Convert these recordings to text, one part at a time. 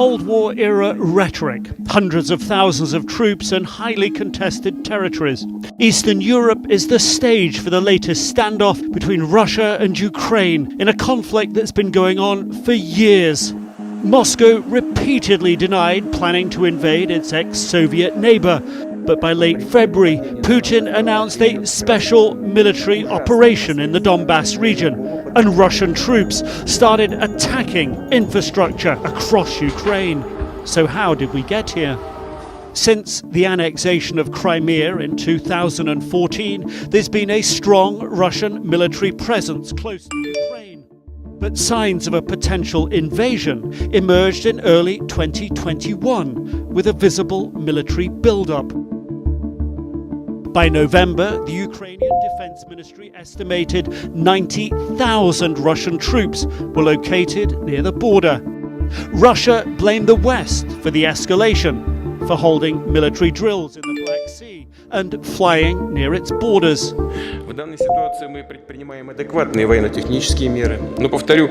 Cold War-era rhetoric, hundreds of thousands of troops and highly contested territories. Eastern Europe is the stage for the latest standoff between Russia and Ukraine in a conflict that's been going on for years. Moscow repeatedly denied planning to invade its ex-Soviet neighbour, but by late February, Putin announced a special military operation in the Donbass region, and Russian troops started attacking infrastructure across Ukraine. So how did we get here? Since the annexation of Crimea in 2014, there's been a strong Russian military presence close to Ukraine. But signs of a potential invasion emerged in early 2021 with a visible military buildup. By November, the Ukrainian Defense Ministry estimated 90,000 Russian troops were located near the border. Russia blamed the West for the escalation, for holding military drills in the Black Sea and flying near its borders. В данной ситуации мы предпринимаем адекватные военно-технические меры, но, повторю,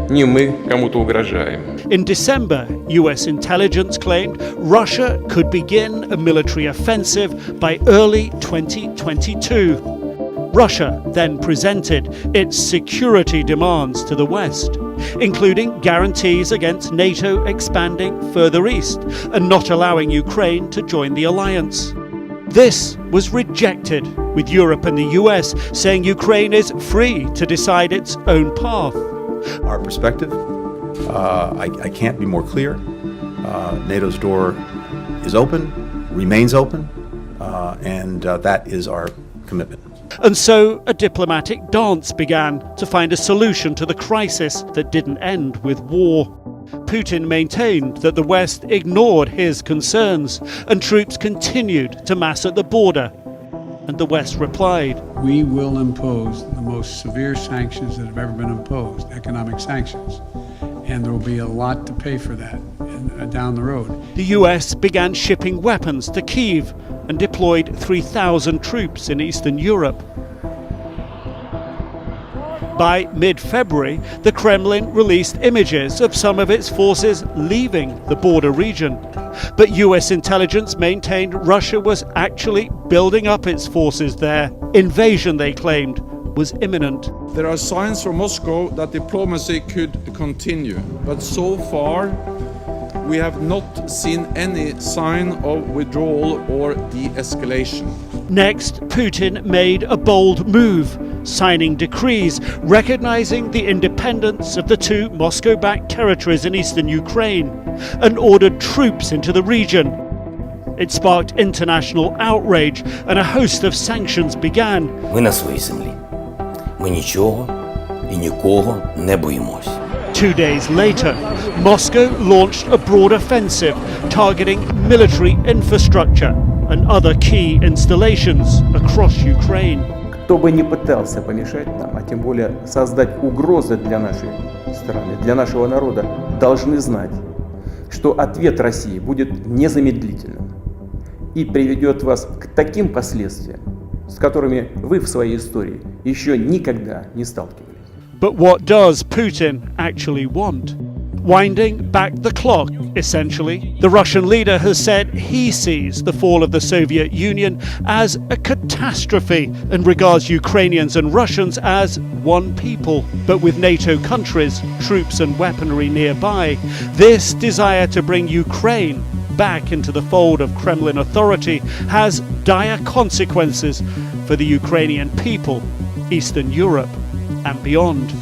не мы кому-то угрожаем. In December, US intelligence claimed Russia could begin a military offensive by early 2022. Russia then presented its security demands to the West, including guarantees against NATO expanding further east and not allowing Ukraine to join the alliance. This was rejected, with Europe and the US saying Ukraine is free to decide its own path. Our perspective, I can't be more clear. NATO's door is open, remains open, and that is our commitment. And so a diplomatic dance began to find a solution to the crisis that didn't end with war. Putin maintained that the West ignored his concerns and troops continued to mass at the border. And the West replied, "We will impose the most severe sanctions that have ever been imposed, economic sanctions. And there will be a lot to pay for that down the road." The US began shipping weapons to Kyiv and deployed 3,000 troops in Eastern Europe. By mid-February, the Kremlin released images of some of its forces leaving the border region. But US intelligence maintained Russia was actually building up its forces there. Invasion, they claimed, was imminent. There are signs from Moscow that diplomacy could continue, but so far we have not seen any sign of withdrawal or de-escalation. Next, Putin made a bold move, signing decrees recognizing the independence of the two Moscow-backed territories in eastern Ukraine and ordered troops into the region. It sparked international outrage and a host of sanctions began. Ми на своїй землі. Ми нічого і нікого не боїмося. 2 days later, Moscow launched a broad offensive targeting military infrastructure and other key installations across Ukraine. Кто бы ни пытался помешать нам, а тем более создать угрозы для нашей страны, для нашего народа, должны знать, что ответ России будет незамедлительным и приведет вас к таким последствиям, с которыми вы в своей истории еще никогда не сталкивались. But what does Putin actually want? Winding back the clock, essentially. The Russian leader has said he sees the fall of the Soviet Union as a catastrophe and regards Ukrainians and Russians as one people. But with NATO countries, troops and weaponry nearby, this desire to bring Ukraine back into the fold of Kremlin authority has dire consequences for the Ukrainian people, Eastern Europe and beyond.